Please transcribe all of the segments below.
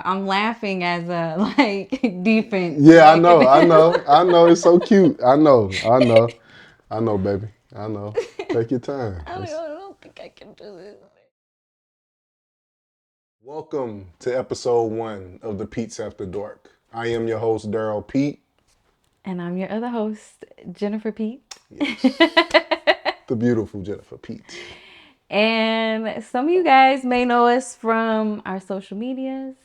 I'm laughing as a like defense. Yeah, Like, I know. It's so cute. I know, baby. I know. Take your time. I don't think I can do this. Welcome to episode 1 of the Peetes After Dark. I am your host, Darrel Pete. And I'm your other host, Jennifer Pete. Yes. The beautiful Jennifer Pete. And some of you guys may know us from our social medias,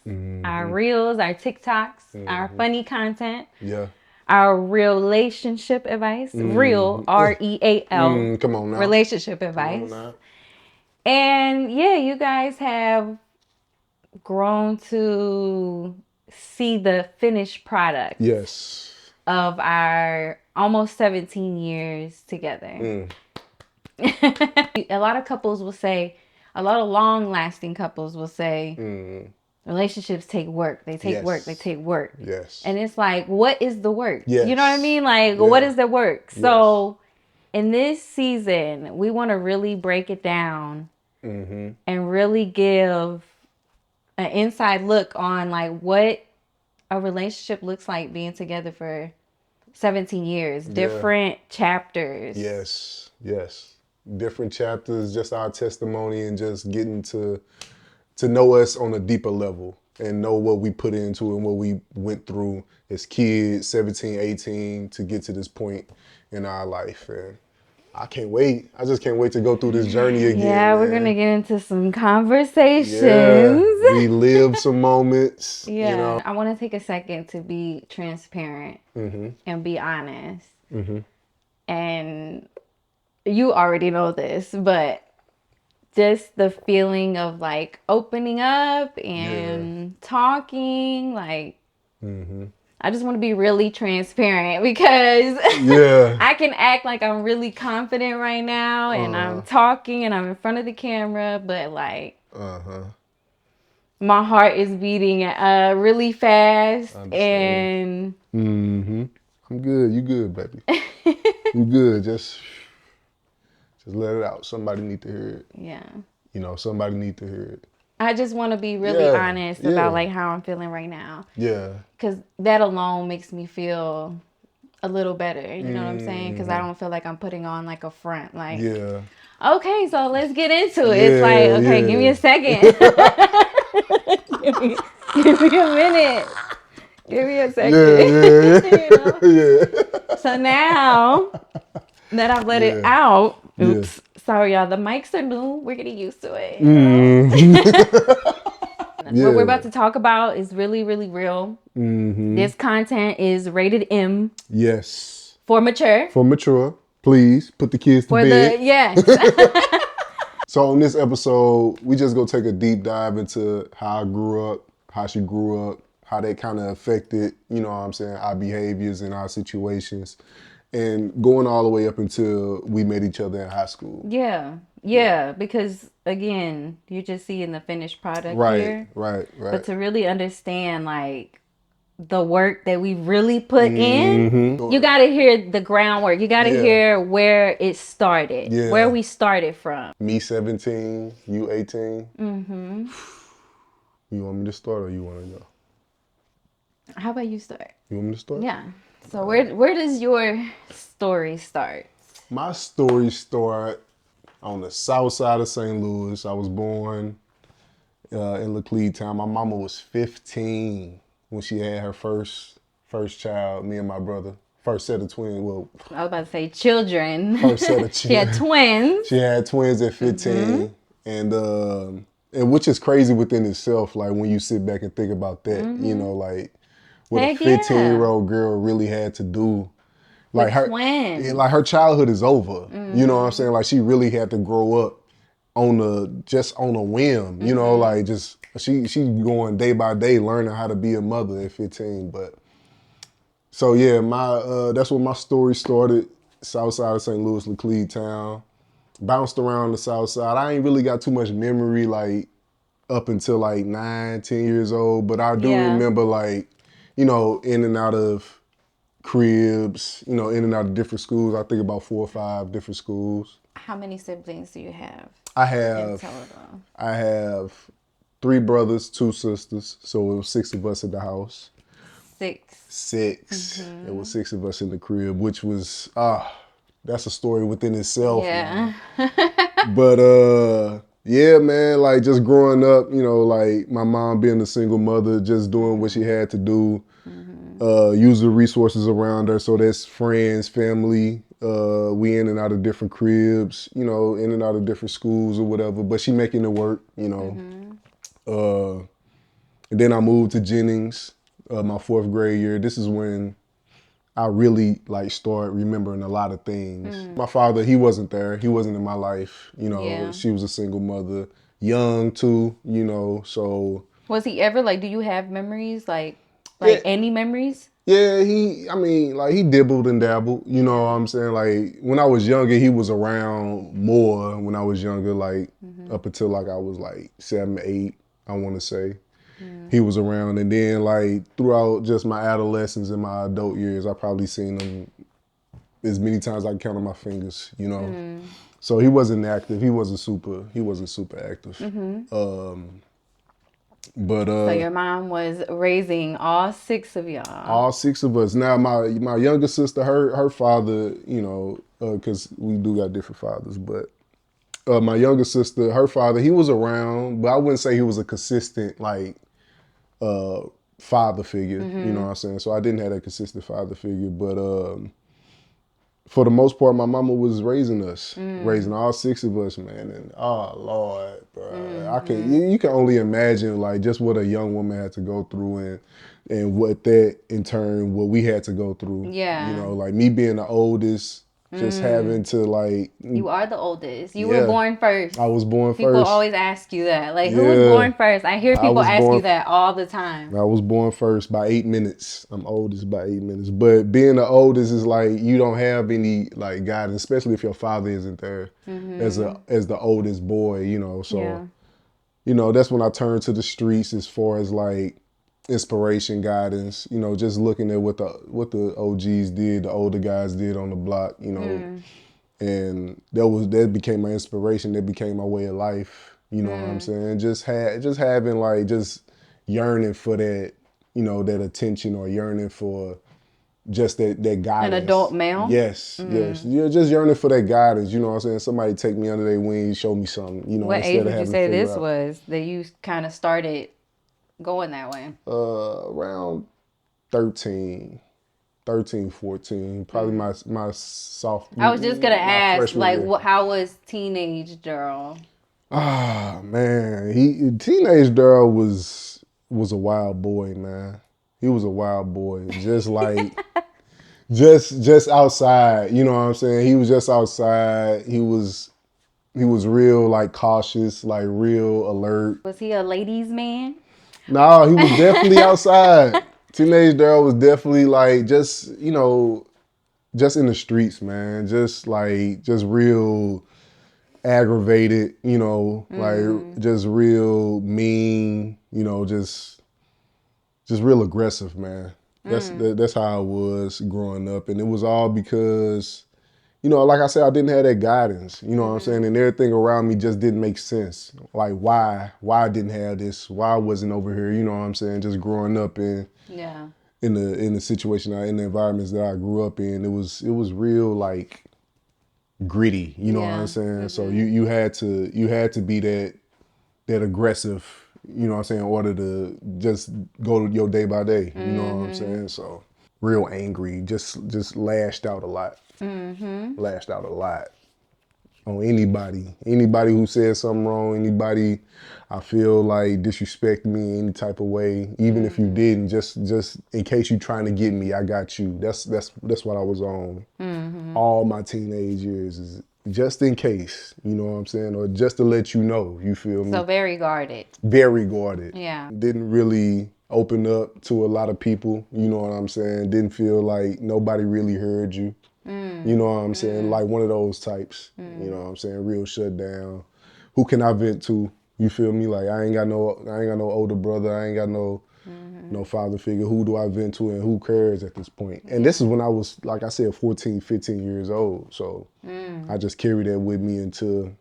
our reels, our TikToks, our funny content, Yeah. our relationship advice, real, REAL, Come on now. relationship Come advice. on now. And yeah, you guys have grown to see the finished product Yes. of our almost 17 years together. A lot of couples will say, a lot of long-lasting couples will say, relationships take work. They take work. They take work. Yes. And it's like, what is the work? Yes. You know what I mean? Like, Yeah. what is the work? Yes. So in this season, we want to really break it down and really give an inside look on like what a relationship looks like being together for 17 years, different chapters. Yes. Yes. Different chapters, just our testimony and just getting to know us on a deeper level and know what we put into and what we went through as kids, 17, 18, to get to this point in our life. And I can't wait. I just can't wait to go through this journey again. Yeah, we're going to get into some conversations. Yeah, relive some moments. Yeah. You know? I want to take a second to be transparent and be honest. And you already know this, but just the feeling of like opening up and talking, like I just want to be really transparent because I can act like I'm really confident right now and I'm talking and I'm in front of the camera, but like my heart is beating really fast and I'm good. You good, baby. You good. Just let it out. Somebody need to hear it. Yeah. You know, somebody need to hear it. I just want to be really honest about like how I'm feeling right now. Yeah. Because that alone makes me feel a little better. You know what I'm saying? Because I don't feel like I'm putting on like a front. Like, okay, so let's get into it. It's like, okay, give me a second. give me a minute. Give me a second. You know? So now that I've let it out, oops, sorry y'all, the mics are new. We're getting used to it. What we're about to talk about is really, really real. This content is rated M. Yes. For mature. For mature. Please put the kids to bed. Yes. So on this episode, we just go take a deep dive into how I grew up, how she grew up, how that kind of affected, you know what I'm saying, our behaviors and our situations. And going all the way up until we met each other in high school. Yeah, because again, you're just seeing the finished product here. Right. But to really understand like the work that we really put in, you got to hear the groundwork. You got to hear where it started, where we started from. Me 17, you 18. You want me to start or you want to go? How about you start? You want me to start? Yeah. So where does your story start? My story started on the south side of St. Louis. I was born in Laclede Town. My mama was 15 when she had her first child, me and my brother. First set of twins. Well, I was about to say children. First set of children. She had twins. She had twins at 15. And which is crazy within itself, like when you sit back and think about that, you know, like what a 15-year-old girl really had to do. Like her childhood is over. You know what I'm saying? Like she really had to grow up on a whim. You know, like just she going day by day learning how to be a mother at 15. But so yeah, that's where my story started. South side of St. Louis, Laclede Town. Bounced around the south side. I ain't really got too much memory like up until like 9, 10 years old. But I do remember like, you know, in and out of cribs, you know, in and out of different schools. I think about 4 or 5 different schools. How many siblings do you have? I have 3 brothers, 2 sisters. So it was 6 of us in the house. 6. 6. It was 6 of us in the crib, which was that's a story within itself. Yeah. But yeah, man, like just growing up, you know, like my mom being a single mother, just doing what she had to do, use the resources around her. So that's friends, family. We in and out of different cribs, you know, in and out of different schools or whatever. But she making it work, you know. And then I moved to Jennings, my 4th grade year. This is when I really like start remembering a lot of things. My father, he wasn't there. He wasn't in my life. You know, Yeah. she was a single mother, young too, you know, so. Was he ever like, do you have memories? Like Yeah. any memories? Yeah, I mean, like he dibbled and dabbled, you know what I'm saying? Like when I was younger, he was around more when I was younger, like up until like I was like 7, 8, I want to say. He was around, and then like throughout just my adolescence and my adult years, I probably seen him as many times as I can count on my fingers, you know. So he wasn't active. He wasn't super active. But So your mom was raising all 6 of y'all. all 6 of us. Now my younger sister, her father, you know, because we do got different fathers, but my younger sister, her father, he was around, but I wouldn't say he was a consistent like father figure, you know what I'm saying? So I didn't have that consistent father figure, but for the most part, my mama was raising us, raising all 6 of us, man. And oh Lord, bro, I can you can only imagine like just what a young woman had to go through and what that in turn what we had to go through. Yeah. You know, like me being the oldest, just having to like. You are the oldest. You Yeah. were born first. I was born People first. always ask you that. Like, who was Yeah. born first? I hear people was ask born- you that all the time. I was born first by 8 minutes. I'm oldest by 8 minutes. But being the oldest is like you don't have any like guidance, especially if your father isn't there as the oldest boy, you know. So Yeah. you know, that's when I turned to the streets as far as like inspiration, guidance, you know, just looking at what the OGs did, the older guys did on the block, you know. And that became my inspiration, that became my way of life, you know what I'm saying? Just having like just yearning for that, you know, that attention or yearning for just that guidance. An adult male? Yes, yes. You're just yearning for that guidance, you know what I'm saying? Somebody take me under their wing, show me something, you know, What instead age of would you having say to figure this out. was that you kind of started going that way? Around 13, 14, probably my sophomore. I was just gonna ask, like, year. how was teenage Darrel? Ah man, teenage Darrel was a wild boy, man. He was a wild boy, just like just outside. You know what I'm saying? He was just outside. He was real like cautious, like real alert. Was he a ladies' man? No, he was definitely outside. Teenage Darrel was definitely like just you know just in the streets, man. Just real aggravated, you know, like just real mean, you know, just real aggressive, man. That's how I was growing up, and it was all because, you know, like I said, I didn't have that guidance, you know what I'm saying, and everything around me just didn't make sense. Like why I didn't have this, why I wasn't over here, you know what I'm saying, just growing up in the situation, in the environments that I grew up in, it was real like gritty, you know what I'm saying? So you had to be that aggressive, you know what I'm saying, in order to just go to your day by day, you know what I'm saying? So real angry, just lashed out a lot. Lashed out a lot on anybody who said something wrong, anybody I feel like disrespect me any type of way, even if you didn't, just in case you trying to get me, I got you. That's what I was on all my teenage years, is just in case, you know what I'm saying, or just to let you know, you feel me? So very guarded. Very guarded. Yeah. Didn't really open up to a lot of people, you know what I'm saying? Didn't feel like nobody really heard you. You know what I'm saying? Like one of those types, you know what I'm saying? Real shut down. Who can I vent to? You feel me? Like I ain't got no older brother. I ain't got no father figure. Who do I vent to and who cares at this point? And this is when I was, like I said, 14, 15 years old. So I just carried that with me into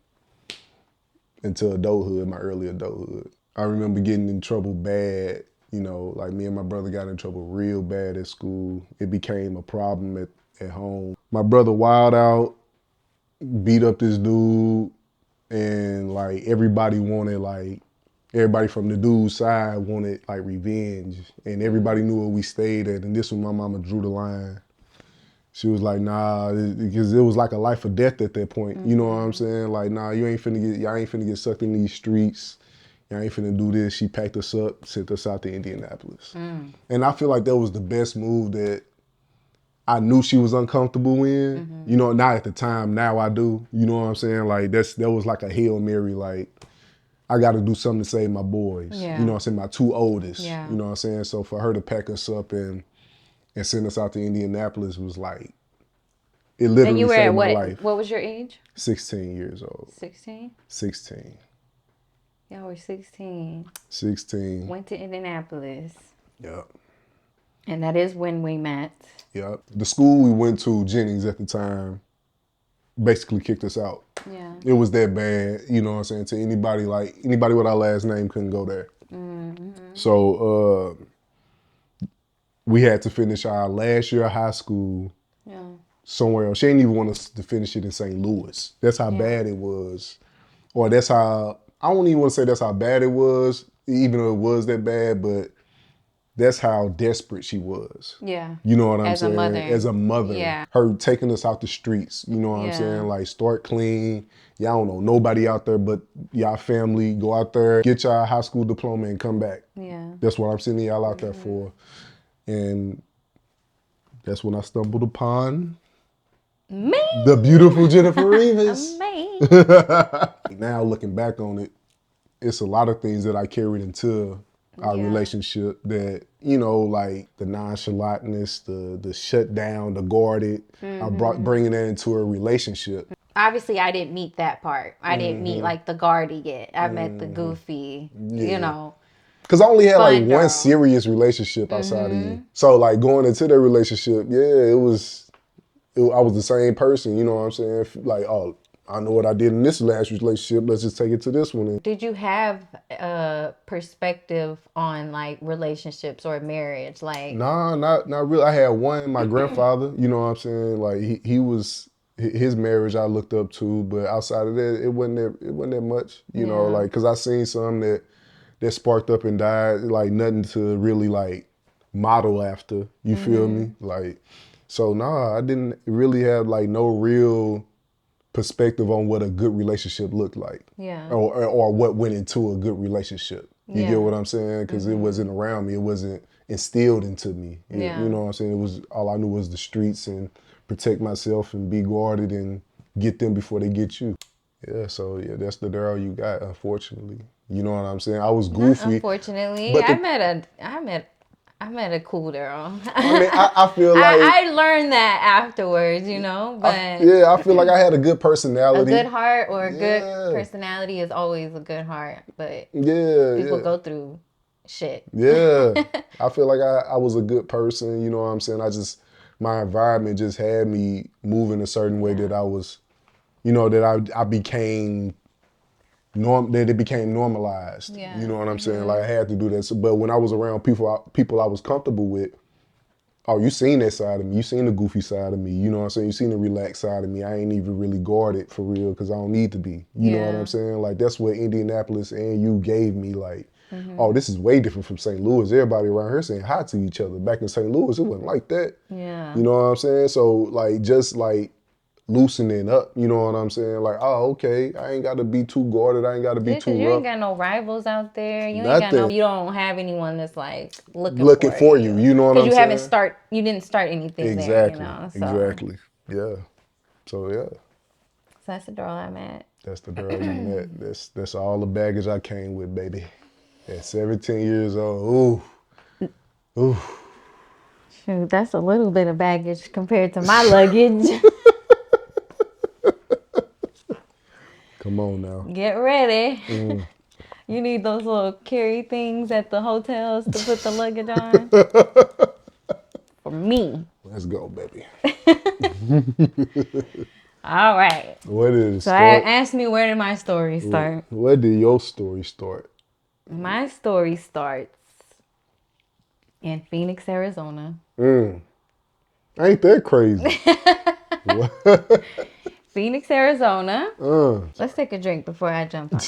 adulthood, my early adulthood. I remember getting in trouble bad. You know, like me and my brother got in trouble real bad at school. It became a problem at home. My brother wild out, beat up this dude, and like everybody from the dude's side wanted like revenge, and everybody knew where we stayed at. And this when my mama drew the line. She was like, nah, because it was like a life or death at that point. You know what I'm saying? Like, nah, y'all ain't finna get sucked in these streets. Y'all ain't finna do this. She packed us up, sent us out to Indianapolis. And I feel like that was the best move that I knew she was uncomfortable in. You know, not at the time, now I do. You know what I'm saying? Like that was like a Hail Mary, like, I gotta do something to save my boys. Yeah. You know what I'm saying? My two oldest. Yeah. You know what I'm saying? So for her to pack us up and send us out to Indianapolis was like, it literally and you were saved at my life. What was your age? 16 years old. 16? 16. Y'all were 16. 16. Went to Indianapolis. Yep. And that is when we met. Yep. The school we went to, Jennings at the time, basically kicked us out. Yeah. It was that bad, you know what I'm saying? To anybody with our last name couldn't go there. So we had to finish our last year of high school somewhere else. She didn't even want us to finish it in St. Louis. That's how bad it was. Or that's how, I don't even want to say that's how bad it was, even though it was that bad, but that's how desperate she was. Yeah. You know what I'm saying? As a mother. Yeah. Her taking us out the streets. You know what I'm saying? Like, start clean. Y'all don't know nobody out there but y'all family. Go out there, get y'all high school diploma and come back. Yeah. That's what I'm sending y'all out there for. And that's when I stumbled upon the beautiful Jennifer Rivas. Now looking back on it, it's a lot of things that I carried into our relationship that, you know, like the nonchalantness, the shutdown, the guarded, bringing that into a relationship. Obviously, I didn't meet that part. I didn't meet like the guardy yet. I met the goofy, you know. Because I only had like girl. one serious relationship outside of you. So like going into that relationship, I was the same person, you know what I'm saying? Like, oh, I know what I did in this last relationship. Let's just take it to this one. Did you have a perspective on like relationships or marriage? Like, nah, not really. I had one, my grandfather, you know what I'm saying? Like he was, his marriage I looked up to, but outside of that, it wasn't that much, you know, like, cause I seen some that sparked up and died, like nothing to really like model after, you feel me? Like, so nah, I didn't really have like no real perspective on what a good relationship looked like. Yeah. Or what went into a good relationship. You get what I'm saying? Because it wasn't around me. It wasn't instilled into me. You know what I'm saying? It was, all I knew was the streets and protect myself and be guarded and get them before they get you. Yeah, so yeah, that's the Darrel you got, unfortunately. You know what I'm saying? I was goofy. Not unfortunately, I met a cool girl. I mean, I feel like I learned that afterwards, you know. But I feel like I had a good personality. A good heart or a good personality is always a good heart. But people go through shit. Yeah, I feel like I was a good person. You know what I'm saying? My environment just had me moving a certain way that I was, you know, that I became. That it became normalized. You know what I'm saying? Like I had to do that. So, but when I was around people I was comfortable with, oh, you seen that side of me. You seen the goofy side of me. You know what I'm saying? You seen the relaxed side of me. I ain't even really guarded for real because I don't need to be. You know what I'm saying? Like that's what Indianapolis and you gave me. Like, oh, this is way different from St. Louis. Everybody around here saying hi to each other. Back in St. Louis, it wasn't like that. Yeah. You know what I'm saying? So like just like loosening up, you know what I'm saying? Like, oh, okay, I ain't got to be too guarded. I ain't got to be too rough. You ain't got no rivals out there. You don't have anyone that's like looking for you. You know what I'm saying? Because you didn't start anything there, you know? So. Exactly. Yeah. So yeah. So that's the Darrel I met. That's the Darrel you met. That's all the baggage I came with, baby. At 17 years old. Ooh. Shoot, that's a little bit of baggage compared to my luggage. Come on now. Get ready. You need those little carry things at the hotels to put the luggage on. For me. Let's go, baby. All right. Where did it so start? Ask me, where did my story start? Where did your story start? My story starts in Phoenix, Arizona. Ain't that crazy? Phoenix, Arizona. Let's take a drink before I jump on.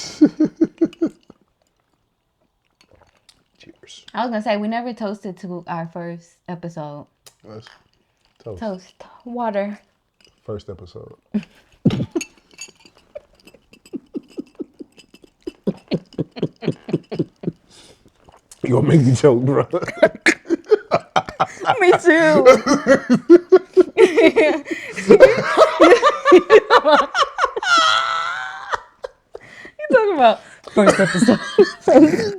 Cheers. I was gonna say we never toasted to our first episode. Let's toast. Toast. Water. First episode. You gonna make the joke, bro? Me too. You talking about first episode?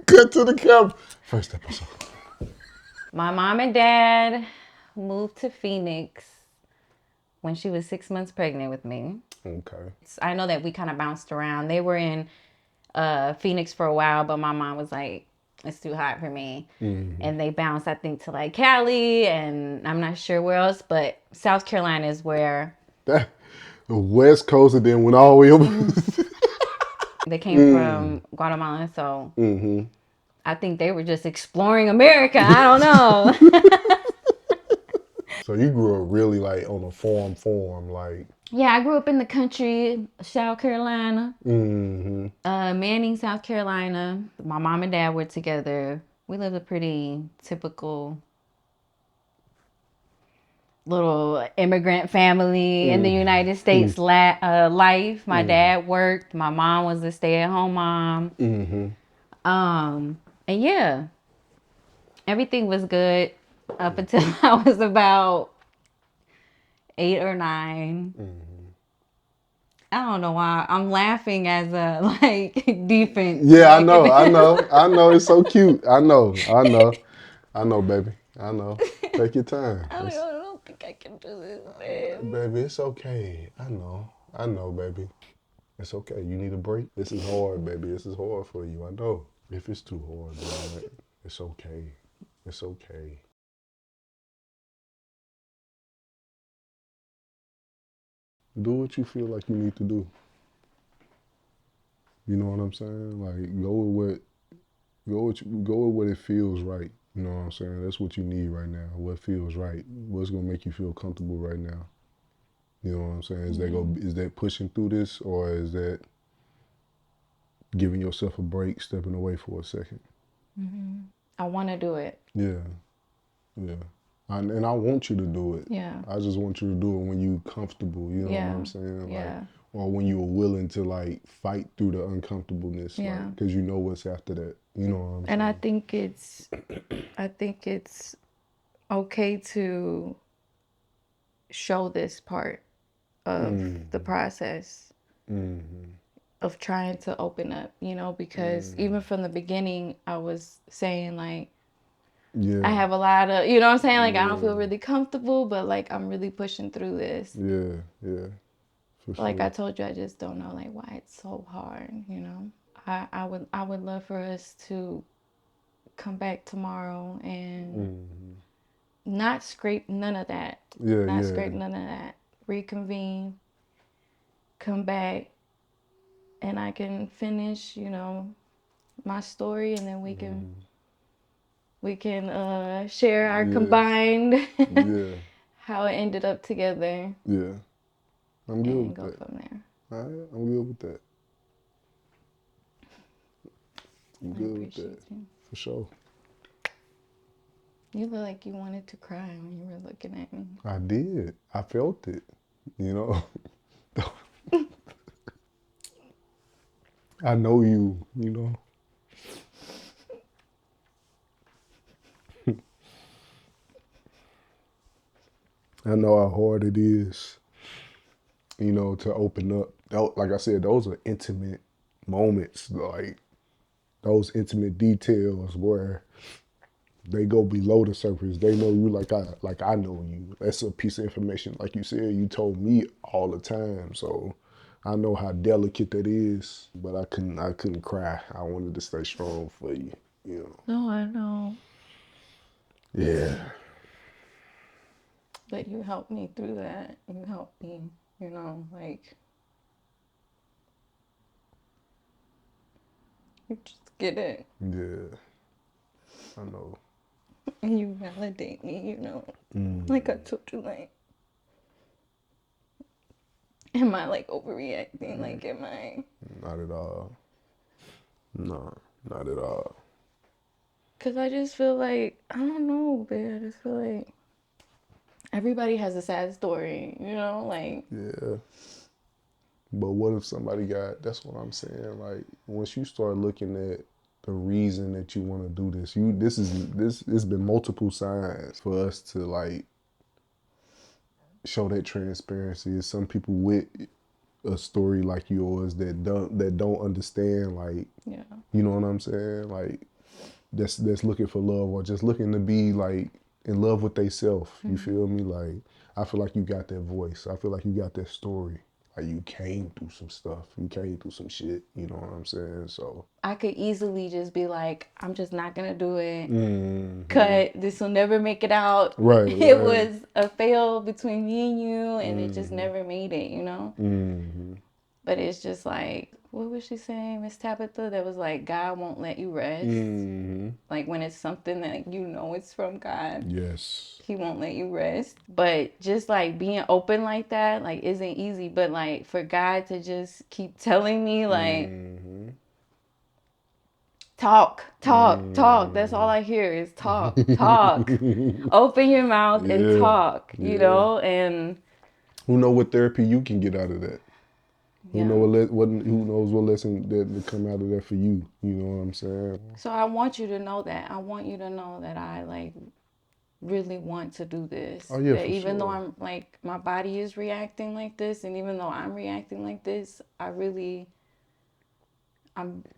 Cut to the camera. First episode. My mom and dad moved to Phoenix when she was 6 months pregnant with me. Okay. I know that we kind of bounced around. They were in Phoenix for a while, but my mom was like, it's too hot for me. And they bounced, I think, to like Cali, and I'm not sure where else, but South Carolina is where The West Coast, and then went all the way over. they came from, Guatemala. So I think they were just exploring America. I don't know. So you grew up really like on a farm, like. Yeah, I grew up in the country, South Carolina, Manning, South Carolina. My mom and dad were together. We lived a pretty typical little immigrant family in the United States life. My dad worked. My mom was a stay-at-home mom. And yeah, everything was good up until I was about 8 or 9. I don't know why I'm laughing as a like defense. Yeah, I know. It's so cute. I know, baby. I know. Take your time. I don't think I can do this, man. Baby, it's okay. I know, baby. It's okay. You need a break. This is hard, baby. This is hard for you. I know. If it's too hard, man, it's okay. It's okay. Do what you feel like you need to do. You know what I'm saying? Like go with what it feels right. You know what I'm saying? That's what you need right now. What feels right. What's gonna make you feel comfortable right now. You know what I'm saying? Is that pushing through this, or is that giving yourself a break, stepping away for a second? I want to do it. Yeah. And I want you to do it. Yeah. I just want you to do it when you comfortable. You know what I'm saying? Yeah. Like, or when you are willing to like fight through the uncomfortableness. Yeah. Because you know what's after that. You know what I'm saying? And I think it's okay to show this part of the process of trying to open up, because even from the beginning, I was saying like, I have a lot of, you know what I'm saying? Like, I don't feel really comfortable, but like, I'm really pushing through this. Yeah. For Like sure. I told you, I just don't know like why it's so hard, I would love for us to come back tomorrow and not scrape none of that. Scrape none of that. Reconvene, come back, and I can finish, my story, and then we can share our combined how it ended up together. Yeah. I'm good with go that. from there. All right, I'm good with that. I'm good with that. You. For sure. You look like you wanted to cry when you were looking at me. I did. I felt it. You know. I know you, I know how hard it is, to open up. Like I said, those are intimate moments, like those intimate details where they go below the surface. They know you like I know you. That's a piece of information. Like you said, you told me all the time. So I know how delicate that is, but I couldn't cry. I wanted to stay strong for you, No, I know. Yeah. But you helped me through that. You helped me, You just get it. Yeah. I know. And you validate me, you know. Like I told you, like, am I like overreacting? Like, am I? Not at all. No, not at all. Cause I just feel like, I don't know, babe. I just feel like everybody has a sad story, you know, like. Yeah. But what if somebody got, that's what I'm saying, like, once you start looking at the reason that you want to do this, it's been multiple signs for us to, like, show that transparency. Is some people with a story like yours that don't understand, like, Yeah. you know what I'm saying, like, that's looking for love or just looking to be, like, in love with themselves. You feel me? Like, I feel like you got that voice. I feel like you got that story. Like, you came through some stuff. You came through some shit. You know what I'm saying? So I could easily just be like, I'm just not gonna do it. Cut. This will never make it out. Right. It was a fail between me and you, and it just never made it, you know? But it's just like, what was she saying, Miss Tabitha? That was like, God won't let you rest. Like when it's something that you know it's from God. Yes. He won't let you rest. But just like being open like that, like isn't easy. But like for God to just keep telling me like, talk. That's all I hear is talk. Open your mouth and talk, you know? And who know what therapy you can get out of that? Who knows what lesson that come out of that for you? You know what I'm saying? So I want you to know that. I want you to know that I like really want to do this. Oh yeah, that for even though sure. I'm like my body is reacting like this, and even though I'm reacting like this, I'm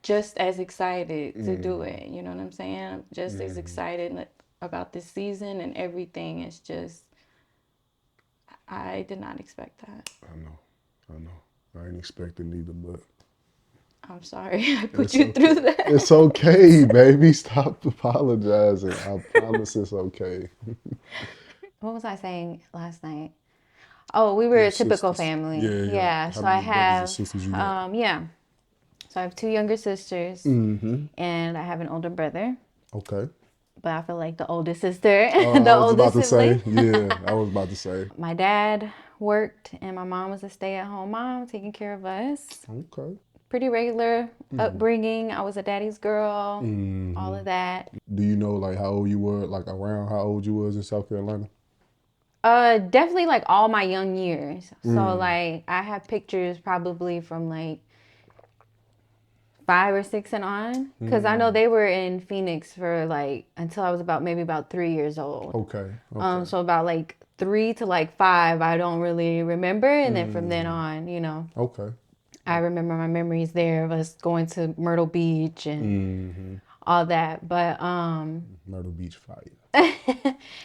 just as excited to do it. You know what I'm saying? I'm just as excited about this season and everything. It's just I did not expect that. I know. I ain't expecting either, but I'm sorry I put you through that. It's okay, baby. Stop apologizing. I promise it's okay. What was I saying last night? Oh, we were a typical family. Yeah. How So I many brothers and have, sisters you got? yeah. So I have two younger sisters, and I have an older brother. Okay. But I feel like the oldest sister, the I was about oldest to say, sibling. I was about to say. My dad worked, and my mom was a stay-at-home mom, taking care of us. Okay. Pretty regular upbringing. I was a daddy's girl, all of that. Do you know like how old you were, like around how old you was in South Carolina? Definitely like all my young years. So like I have pictures probably from like 5 or 6 and on, because I know they were in Phoenix for like until I was about 3 years old. Okay. So about like 3 to like 5 I don't really remember, and then from then on, you know, Okay. I remember my memories there of us going to Myrtle Beach and all that. But Myrtle Beach fire.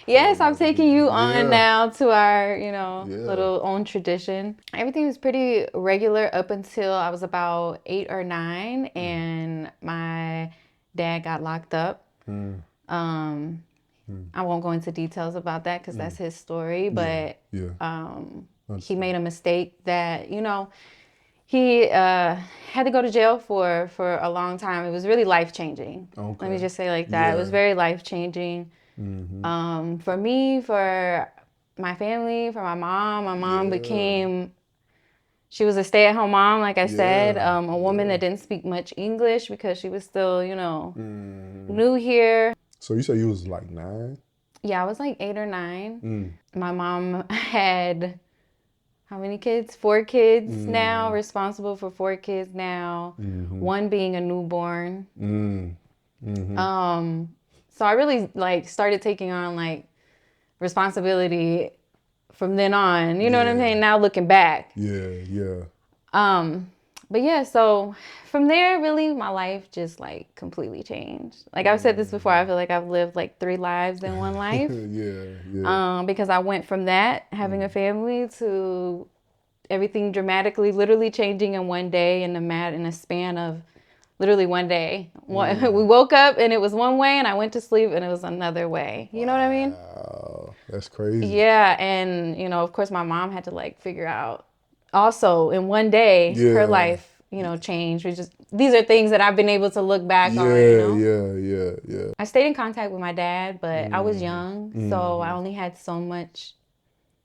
yes, I'm taking you on now to our, you know, Yeah. little own tradition. Everything was pretty regular up until I was about 8 or 9, and my dad got locked up. I won't go into details about that because that's his story, but he made a mistake that, you know, he had to go to jail for a long time. It was really life-changing. Okay. Let me just say like that. It was very life-changing. For me, for my family, for my mom. My mom became, she was a stay-at-home mom, like I said, a woman that didn't speak much English because she was still, you know, new here. So you say you was like 9? Yeah, I was like 8 or 9. My mom had how many kids? 4 kids now, responsible for 4 kids now, one being a newborn. So I really like started taking on like responsibility from then on. You know what I'm saying? Now looking back. Yeah. But yeah, so from there, really, my life just like completely changed. Like I've said this before, I feel like I've lived like 3 lives in one life. Because I went from that, having a family, to everything dramatically, literally changing in one day, in a span of literally one day. We woke up and it was one way, and I went to sleep and it was another way. You know what I mean? Wow, that's crazy. Yeah, and you know, of course, my mom had to like figure out also in one day her life changed. These are things that I've been able to look back on. Yeah. I stayed in contact with my dad, but I was young, so I only had so much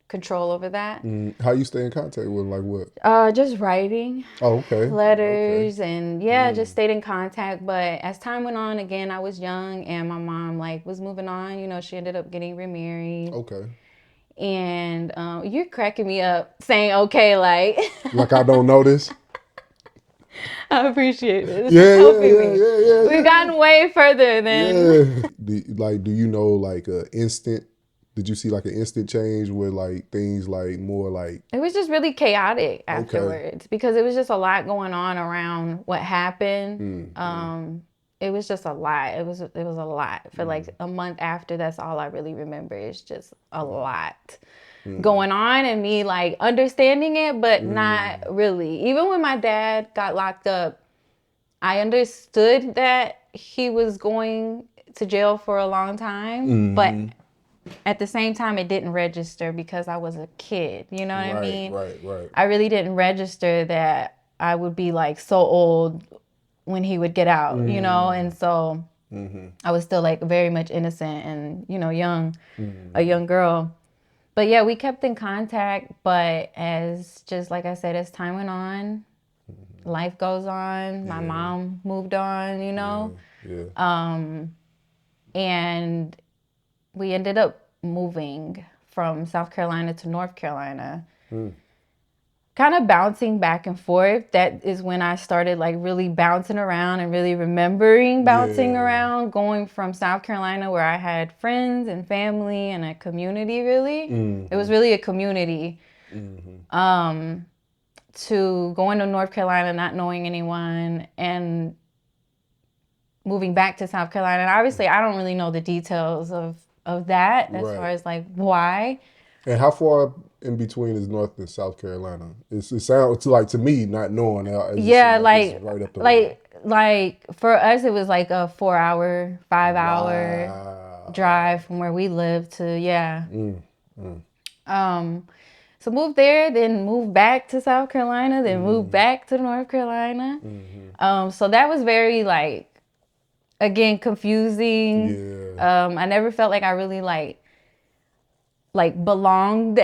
control over that. How you stay in contact with him? Like what? Just writing. Oh, okay. Letters and just stayed in contact. But as time went on, again, I was young and my mom was moving on. She ended up getting remarried. Okay. And you're cracking me up saying okay, like I don't know this. I appreciate it. This is helping me. We've gotten way further than. Do you know like an instant? Did you see like an instant change where like things like more like? It was just really chaotic afterwards because it was just a lot going on around what happened. It was just a lot. It was a lot for like a month after. That's all I really remember. It's just a lot going on and me like understanding it, but not really. Even when my dad got locked up, I understood that he was going to jail for a long time, but at the same time, it didn't register because I was a kid. You know what I mean? Right. I really didn't register that I would be like so old when he would get out, and so I was still like very much innocent and, young, a young girl. But yeah, we kept in contact, but like I said, as time went on, life goes on. My mom moved on, and we ended up moving from South Carolina to North Carolina. Kind of bouncing back and forth. That is when I started like really bouncing around and really remembering bouncing around, going from South Carolina where I had friends and family and a community really. It was really a community. To going to North Carolina, not knowing anyone, and moving back to South Carolina. And obviously I don't really know the details of that as far as like why. And how far in between is North and South Carolina? It sounds like to me, not knowing. Like right up the like for us, it was like a 4-hour, 5-hour drive from where we lived to So moved there, then moved back to South Carolina, then moved back to North Carolina. So that was very like, again, confusing. I never felt like I really like belonged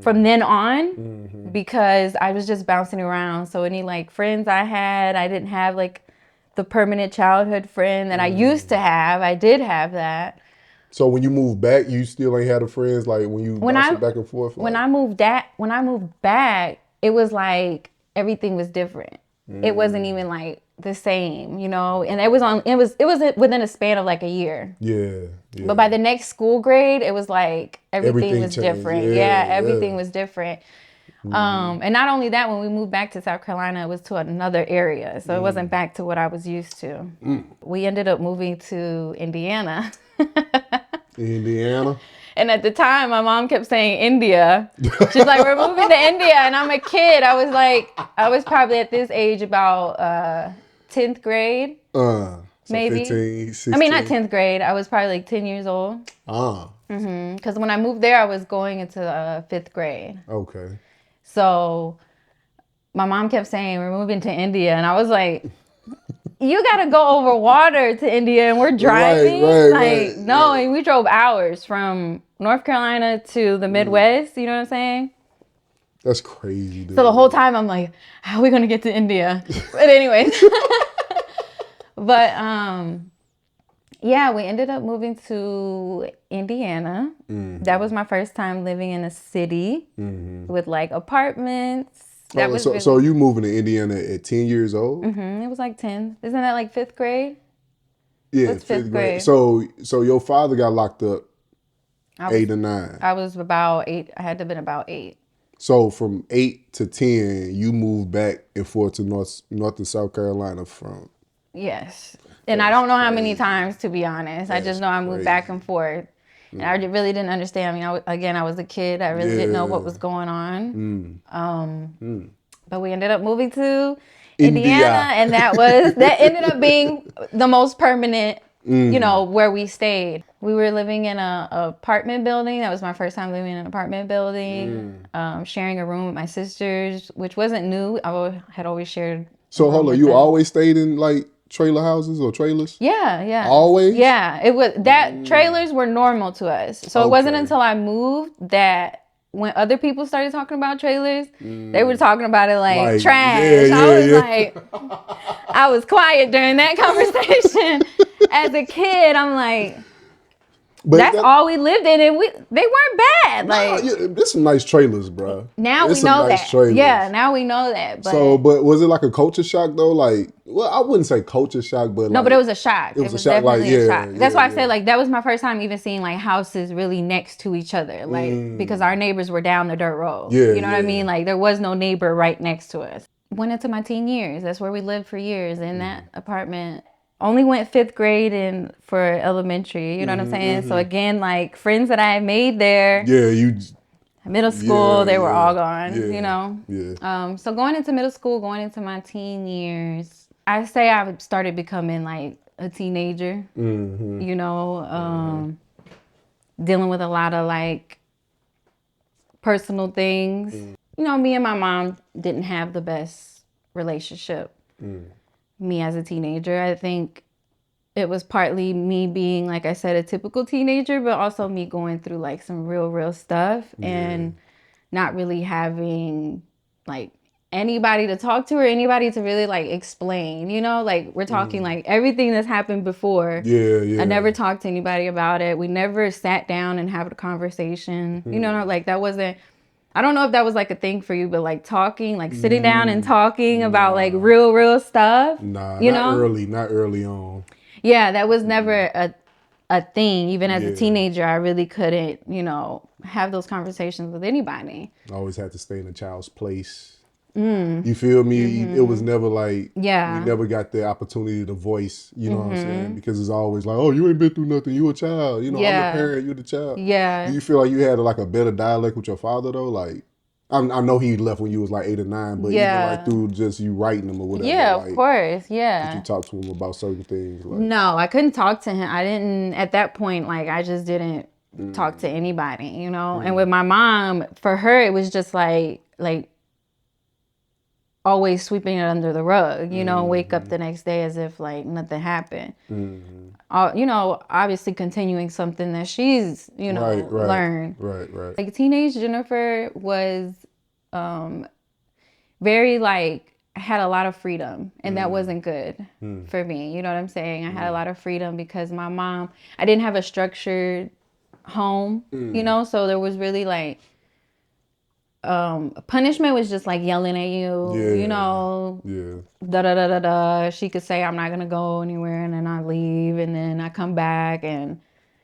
from then on because I was just bouncing around. So any like friends I had, I didn't have like the permanent childhood friend that I used to have. I did have that. So when you moved back, you still ain't had the friends like when you bounced back and forth? When I moved back, it was like everything was different. It wasn't even like the same, and it was within a span of like a year. Yeah. But by the next school grade, it was like everything was changed. Different. Everything was different. And not only that, when we moved back to South Carolina, it was to another area. So it wasn't back to what I was used to. We ended up moving to Indiana. Indiana? And at the time, my mom kept saying India. She's like, we're moving to India. And I'm a kid. I was probably at this age about 10th grade. So maybe. 15, 16. I mean, not 10th grade. I was probably like 10 years old. Because when I moved there, I was going into 5th grade. Okay. So my mom kept saying, we're moving to India. And I was like, you got to go over water to India and we're driving. No, and we drove hours from North Carolina to the Midwest. You know what I'm saying? That's crazy, dude. So the whole time I'm like, how are we going to get to India? But anyways. But we ended up moving to Indiana. That was my first time living in a city with like apartments. So you moving to Indiana at 10 years old? It was like 10. Isn't that like 5th grade? Yeah, 5th grade. So your father got locked up 8 or 9. I was about 8. I had to have been about 8. So from 8 to 10, you moved back and forth to North and South Carolina from. Yes. And I don't know how many times, to be honest. I just know I moved back and forth. And I really didn't understand. I mean, I was a kid. I really didn't know what was going on. But we ended up moving to Indiana. And that ended up being the most permanent, where we stayed. We were living in an apartment building. That was my first time living in an apartment building. Sharing a room with my sisters, which wasn't new. I had always shared So hold on, you always stayed in like trailer houses or trailers? Yeah. Always? Yeah, it was that trailers were normal to us. So it wasn't until I moved that when other people started talking about trailers, they were talking about it like trash. I was quiet during that conversation. As a kid, I'm like, that's all we lived in, and they weren't bad. Like, there's some nice trailers, bro. Now we know that. Yeah, now we know that. But was it like a culture shock though? Like, well, I wouldn't say culture shock, but no, but it was a shock. It was a shock. Definitely a shock. That's why I said like that was my first time even seeing like houses really next to each other, like because our neighbors were down the dirt road. Yeah, you know what I mean? Like there was no neighbor right next to us. Went into my teen years. That's where we lived for years in that apartment. Only went 5th grade and for elementary, you know what I'm saying? So again, like friends that I had made there. Yeah, middle school, they were all gone, you know? Yeah. So going into middle school, going into my teen years, I say I started becoming like a teenager, you know, dealing with a lot of like personal things. You know, me and my mom didn't have the best relationship. Me as a teenager, I think it was partly me being, like I said, a typical teenager, but also me going through like some real stuff and not really having like anybody to talk to or anybody to really like explain, you know, like we're talking like everything that's happened before. I never talked to anybody about it. We never sat down and had a conversation, you know, like that wasn't, I don't know if that was like a thing for you, but like talking, like sitting down and talking about like real stuff. Nah, you not know? not early on. Yeah, that was never a thing. Even as a teenager, I really couldn't, you know, have those conversations with anybody. I always had to stay in a child's place. You feel me? It was never like, we never got the opportunity to voice, you know what I'm saying? Because it's always like, oh, you ain't been through nothing. You a child. You know, I'm the parent, you the child. Yeah. Do you feel like you had like a better dialect with your father though? Like, I know he left when you was like 8 or 9, but even like through just you writing him or whatever. Yeah, like, of course. Yeah. Did you talk to him about certain things? Like, no, I couldn't talk to him. I didn't, at that point, like I just didn't talk to anybody, you know? And with my mom, for her, it was just like always sweeping it under the rug, you know, wake up the next day as if like nothing happened. You know, obviously continuing something that she's, you know, learned. Right. Like teenage Jennifer was very like, had a lot of freedom, and that wasn't good for me. You know what I'm saying? I had a lot of freedom because my mom, I didn't have a structured home, you know, so there was really like, punishment was just like yelling at you, you know, da da da da da. She could say I'm not gonna go anywhere, and then I leave, and then I come back, and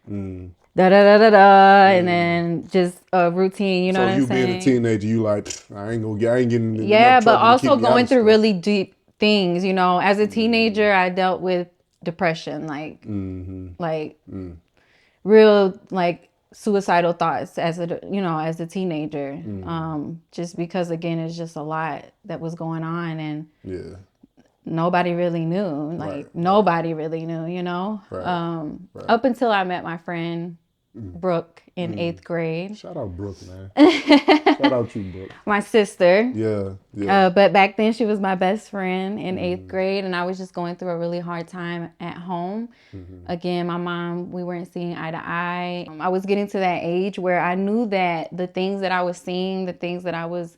da da da da da, and then just a routine. You know what I'm saying? So you being a teenager, you like, I ain't getting in yeah, enough but trouble to keep also me out going of through stuff. really deep things. You know, as a teenager, I dealt with depression, like real like suicidal thoughts as a, you know, as a teenager, just because again it's just a lot that was going on, and nobody really knew, like nobody really knew, you know. Up until I met my friend Brooke in 8th grade. Shout out Brooke, man. Shout out you, Brooke. My sister. Yeah. But back then she was my best friend in 8th grade, and I was just going through a really hard time at home. Again, my mom, we weren't seeing eye to eye. I was getting to that age where I knew that the things that I was seeing, the things that was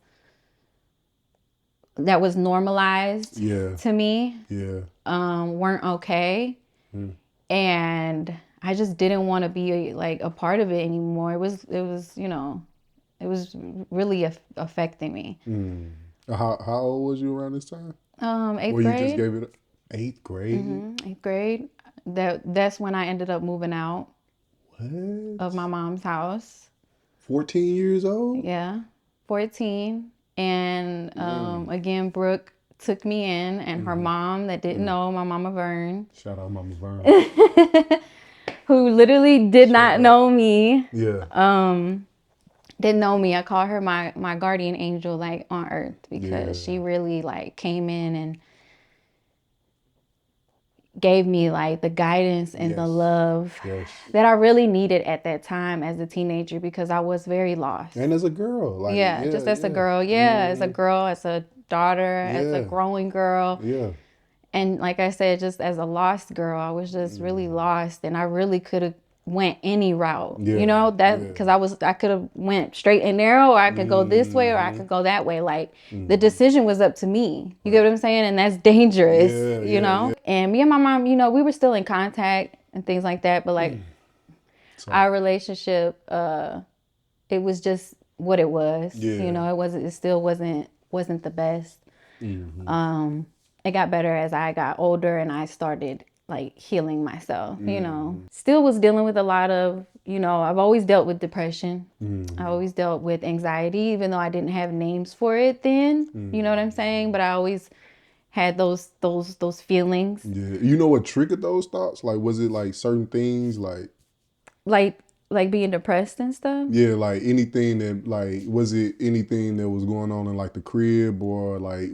normalized to me, weren't okay. And I just didn't want to be like a part of it anymore. It was, you know, it was really affecting me. How old was you around this time? 8th Where grade. You just gave it 8th grade? 8th grade. That's when I ended up moving out What? of my mom's house. 14 years old? Yeah, 14. And again, Brooke took me in, and her mom that didn't know, my mama Vern. Shout out Mama Vern. Who literally did not know me. Yeah. Didn't know me. I call her my guardian angel, like on earth, because she really like came in and gave me like the guidance and the love that I really needed at that time as a teenager, because I was very lost. And as a girl. Like, just as a girl. As a girl, as a daughter, as a growing girl. Yeah. And like I said, just as a lost girl, I was just really lost, and I really could have went any route, you know, that because I could have went straight and narrow, or I could go this way, or I could go that way. Like the decision was up to me. You get what I'm saying? And that's dangerous, you know? And me and my mom, you know, we were still in contact and things like that. But like our relationship, it was just what it was, you know, it still wasn't the best. It got better as I got older and I started like healing myself, you know. Still was dealing with a lot of, you know, I've always dealt with depression. I always dealt with anxiety, even though I didn't have names for it then, you know what I'm saying? But I always had those feelings. Yeah. You know what triggered those thoughts? Like, was it like certain things like being depressed and stuff? Yeah, like anything that, like, was it anything that was going on in like the crib, or like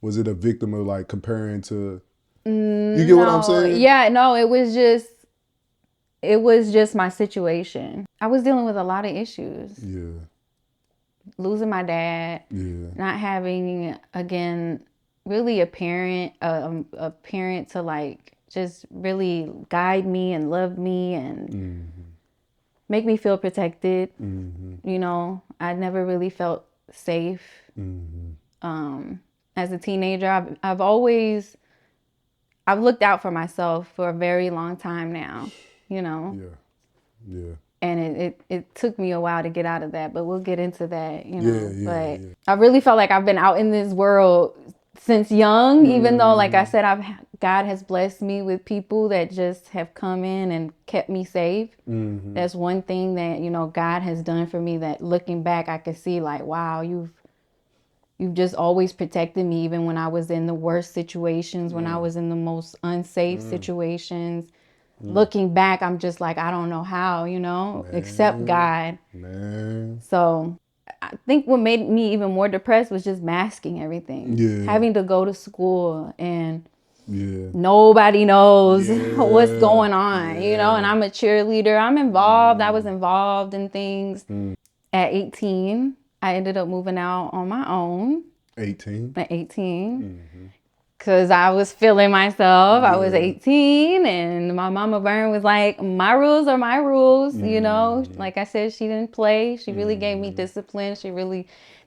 was it a victim of like comparing to, you get what I'm saying? Yeah, no, it was just my situation. I was dealing with a lot of issues. Yeah. Losing my dad. Yeah. Not having, again, really a parent to like just really guide me and love me and make me feel protected. You know, I never really felt safe. As a teenager, I've looked out for myself for a very long time now, you know. Yeah. And it took me a while to get out of that, but we'll get into that, you know. But I really felt like I've been out in this world since young, even though, like I said, God has blessed me with people that just have come in and kept me safe. That's one thing that, you know, God has done for me, that looking back, I could see like, wow, you've just always protected me, even when I was in the worst situations, when I was in the most unsafe situations. Looking back, I'm just like, I don't know how, you know, except God. So I think what made me even more depressed was just masking everything. Having to go to school and nobody knows what's going on, you know, and I'm a cheerleader. I'm involved. I was involved in things. At 18, I ended up moving out on my own. 18? At 18. Because I was feeling myself. I was 18 and my mama Vern was like, my rules are my rules. You know, like I said, she didn't play. She really gave me discipline.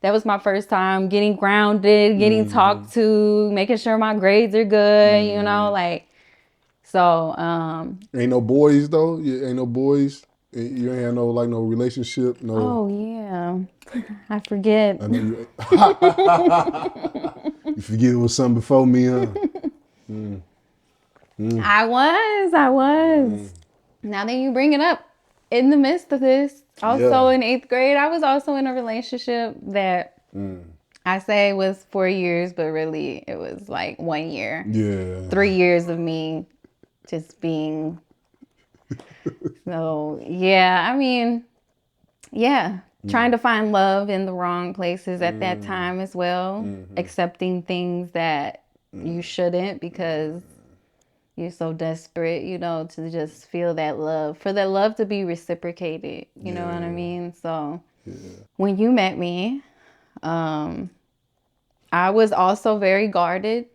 That was my first time getting grounded, getting talked to, making sure my grades are good, you know, like, so. Ain't no boys though? Ain't no boys? You ain't had no relationship? No. Oh yeah, I forget. I know you. You forget it was something before me, huh? I was. Now that you bring it up, in the midst of this, also in 8th grade, I was also in a relationship that I say was 4 years, but really it was like 1 year. Yeah. 3 years of me just being. So yeah, I mean, yeah. Trying to find love in the wrong places at that time as well. Accepting things that you shouldn't because you're so desperate, you know, to just feel that love. For that love to be reciprocated, you know what I mean? So when you met me, I was also very guarded.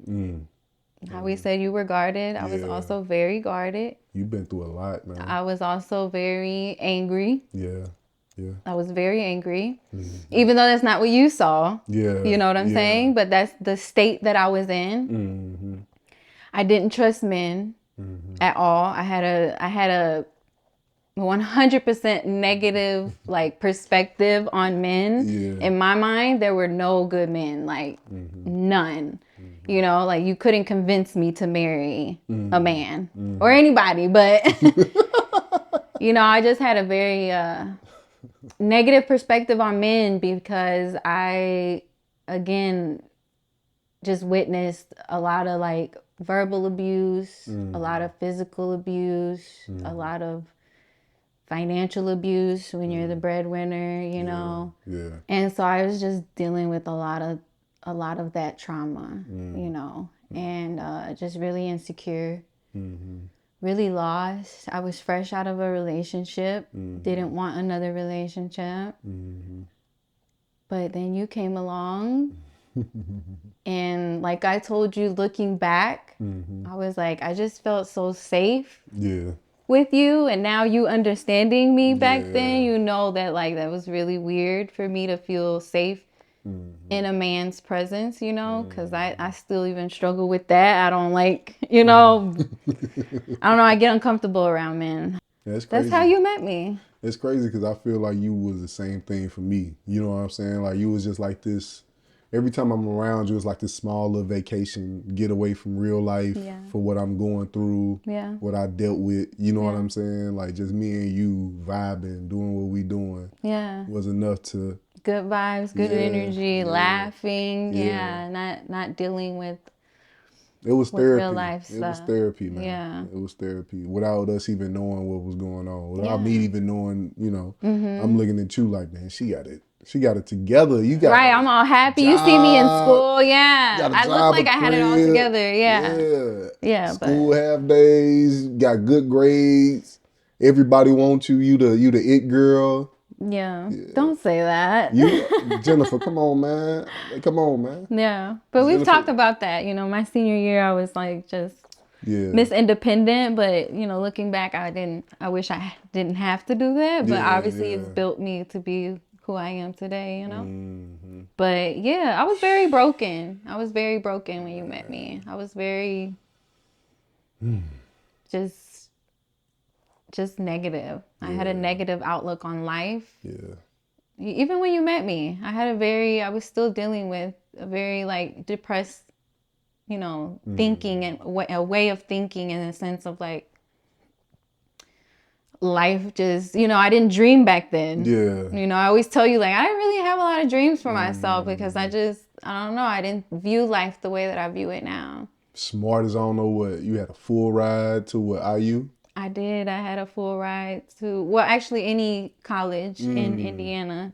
How we said you were guarded. I was also very guarded. You've been through a lot, man. I was also very angry. Yeah. I was very angry, even though that's not what you saw. You know what I'm saying? But that's the state that I was in. I didn't trust men at all. I had a 100% negative like perspective on men. In my mind, there were no good men, like none. You know, like you couldn't convince me to marry a man or anybody, but you know, I just had a very negative perspective on men because I, again, just witnessed a lot of like verbal abuse, a lot of physical abuse, a lot of financial abuse when you're the breadwinner, you know. And so I was just dealing with a lot of that trauma, you know, and just really insecure. Really lost. I was fresh out of a relationship. Didn't want another relationship. But then you came along And like I told you, looking back, I was like, I just felt so safe with you. And now you understanding me back then, you know that like that was really weird for me to feel safe in a man's presence, you know, because I still even struggle with that. I don't like, you know, I don't know, I get uncomfortable around men. That's crazy. That's how you met me. It's crazy because I feel like you was the same thing for me. You know what I'm saying? Like you was just like this. Every time I'm around you, it's like this small little vacation, get away from real life for what I'm going through, what I dealt with. You know what I'm saying? Like just me and you vibing, doing what we doing. Was enough to. Good vibes, good energy, laughing. Not dealing with. It was therapy. Real life stuff. It was therapy, man. Yeah. It was therapy. Without us even knowing what was going on. Without me even knowing, you know, I'm looking at you like, man, she got it. She got it together. You got right. I'm all happy. You see me in school. Yeah. I look like I had it all together. Yeah. School half days. Got good grades. Everybody wants you. You the it girl. Yeah. Don't say that. Jennifer, come on, man. Come on, man. Yeah. But we've talked about that. You know, my senior year, I was like just Miss Independent. But, you know, looking back, I wish I didn't have to do that. But obviously it's built me to be who I am today, you know? But yeah, I was very broken. I was very broken when you met me. I was very just negative. I had a negative outlook on life. Even when you met me, I was still dealing with a very like depressed, you know, thinking and a way of thinking in a sense of like life just, you know, I didn't dream back then. You know, I always tell you like, I didn't really have a lot of dreams for myself because I don't know, I didn't view life the way that I view it now. Smart as I don't know what. You had a full ride to what, IU? I did. I had a full ride to, well, actually any college in Indiana.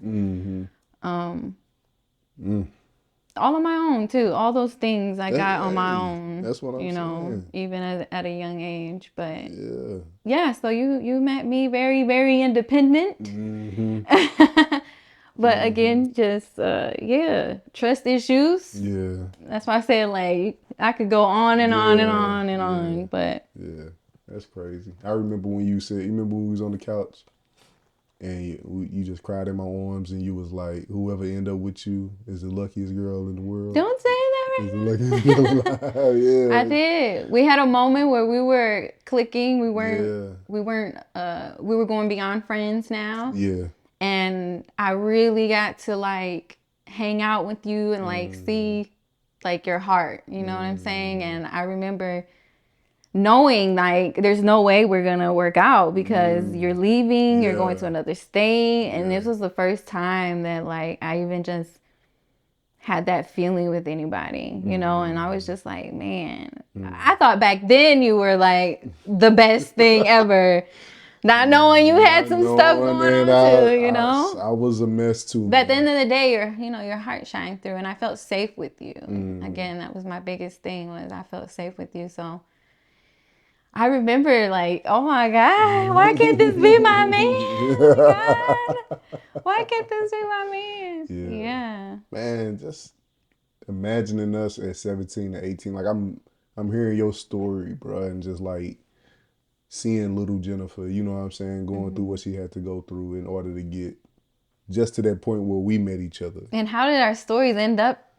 All on my own too. All those things I got on my own. That's what I'm saying. You know, even at a young age. But yeah, so you met me very, very independent. But again, just trust issues. That's why I said like I could go on and on and on and on. But that's crazy. I remember when you remember when we was on the couch and you just cried in my arms and you was like, whoever end up with you is the luckiest girl in the world. Don't say that right now. The luckiest girl alive. I did. We had a moment where we were clicking. We were going beyond friends now. And I really got to like hang out with you and like see like your heart, you know what I'm saying? And I remember knowing like there's no way we're gonna work out because you're leaving, you're going to another state. And this was the first time that like I even just had that feeling with anybody, you know? And I was just like, man, I thought back then you were like the best thing ever. Not knowing you had some stuff going on too, you know? I was a mess too. But at the end of the day, your heart shined through and I felt safe with you. Again, that was my biggest thing was I felt safe with you. So I remember like, oh my God, why can't this be my man? God, why can't this be my man? Yeah. Man, just imagining us at 17 to 18, like I'm hearing your story, bro, and just like seeing little Jennifer, you know what I'm saying, going through what she had to go through in order to get just to that point where we met each other. And how did our stories end up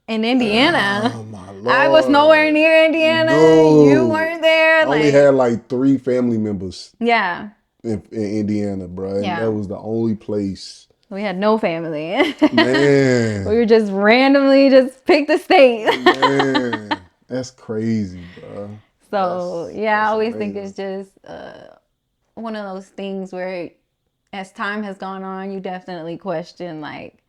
in Indiana? Oh my Lord. I was nowhere near Indiana. No. You weren't there. I only had like 3 family members. Yeah. In Indiana, bro. And that was the only place. We had no family. Man. We were just randomly just picked a state. Man. That's crazy, bro. So, I always think it's just one of those things where as time has gone on, you definitely question like,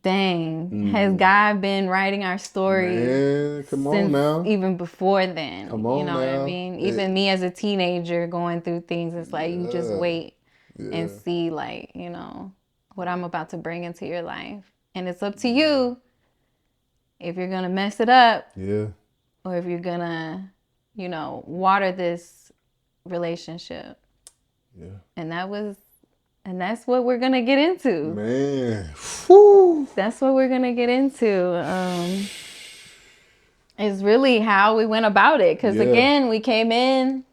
dang, has God been writing our story? Man, come on now. Even before then. Come on, you know what I mean? Even me as a teenager going through things, it's like you just wait and see like, you know, what I'm about to bring into your life. And it's up to you if you're going to mess it up. Or if you're going to, you know, water this relationship. And that was And that's what we're going to get into. Man. Whew. That's what we're going to get into. Is really how we went about it. Because again, we came in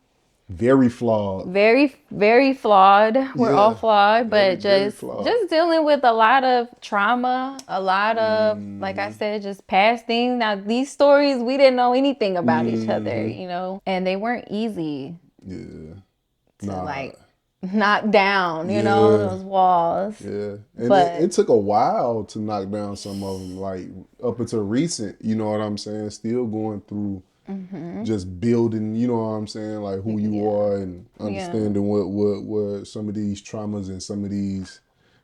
very flawed. Very, very flawed. We're all flawed, but just dealing with a lot of trauma, a lot of, like I said, just past things. Now, these stories, we didn't know anything about each other, you know, and they weren't easy to like knock down, you know, those walls. Yeah. And but it took a while to knock down some of them, like up until recent, you know what I'm saying? Still going through just building, you know what I'm saying, like who you are and understanding what some of these traumas and some of these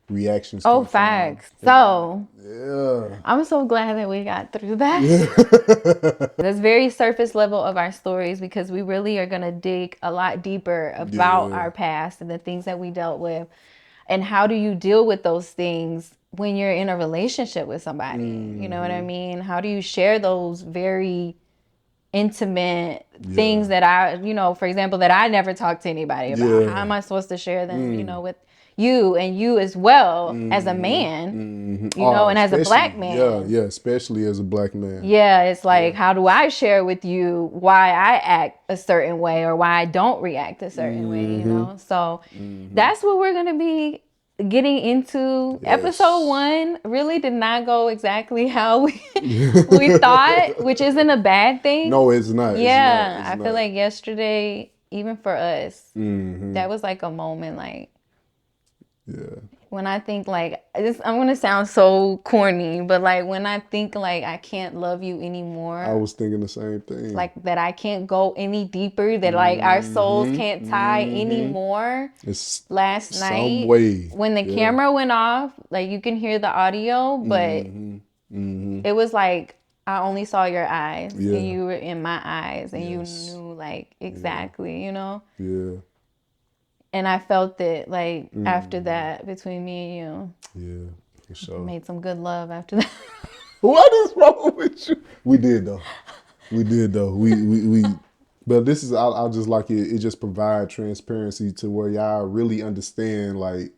reactions come facts. From. So I'm so glad that we got through that. That's very surface level of our stories, because we really are going to dig a lot deeper about our past and the things that we dealt with, and how do you deal with those things when you're in a relationship with somebody. You know what I mean? How do you share those very intimate things that I, you know, for example, that I never talked to anybody about? How am I supposed to share them, you know, with you, and you as well as a man, you know, and as a black man. Yeah, especially as a black man. Yeah, it's like, how do I share with you why I act a certain way or why I don't react a certain way, you know? So that's what we're going to be getting into. Episode 1 really did not go exactly how we thought, which isn't a bad thing. No, it's not. Yeah, it's I feel like yesterday, even for us, that was like a moment, like, when I think like this, I'm gonna sound so corny, but like when I think like I can't love you anymore, I was thinking the same thing. Like that I can't go any deeper, that like our souls can't tie anymore. It's last night when the camera went off, like you can hear the audio, but it was like I only saw your eyes and you were in my eyes, and you knew like exactly, you know? Yeah. And I felt it like after that between me and you. Yeah, for sure. Made some good love after that. What is wrong with you? We did though. We but this is, I just like it. It just provide transparency to where y'all really understand like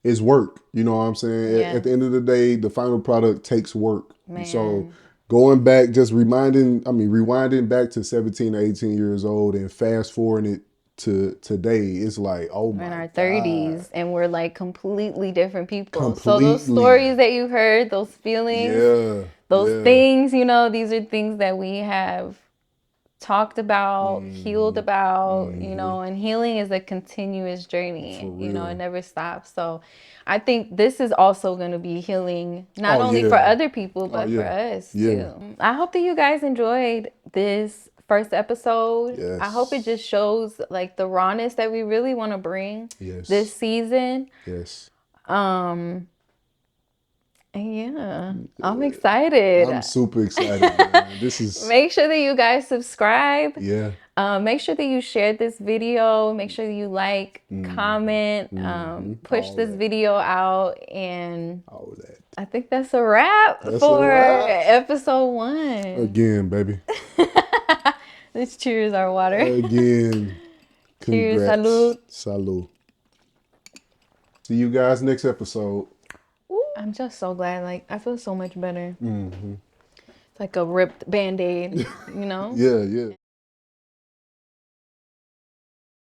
it's work. You know what I'm saying? Yeah. At the end of the day, the final product takes work. Man. So going back, just rewinding back to 17, 18 years old and fast forwarding it to today, it's like, oh my God. We're in our 30s and we're like completely different people. So those stories that you heard, those feelings, those things, you know, these are things that we have talked about, healed about, you know, and healing is a continuous journey. You know, it never stops. So I think this is also going to be healing, not only for other people, but for us too. I hope that you guys enjoyed this first episode. I hope it just shows like the rawness that we really want to bring this season. Yeah, I'm excited. I'm super excited, man. This is. Make sure that you guys subscribe. Yeah. Make sure that you share this video. Make sure that you like, comment, push this video out, and all that. I think that's a wrap for episode 1. Again, baby. Let's cheers our water. Again. Cheers, salud. Salud. See you guys next episode. I'm just so glad. Like, I feel so much better. It's like a ripped Band-Aid, you know? Yeah.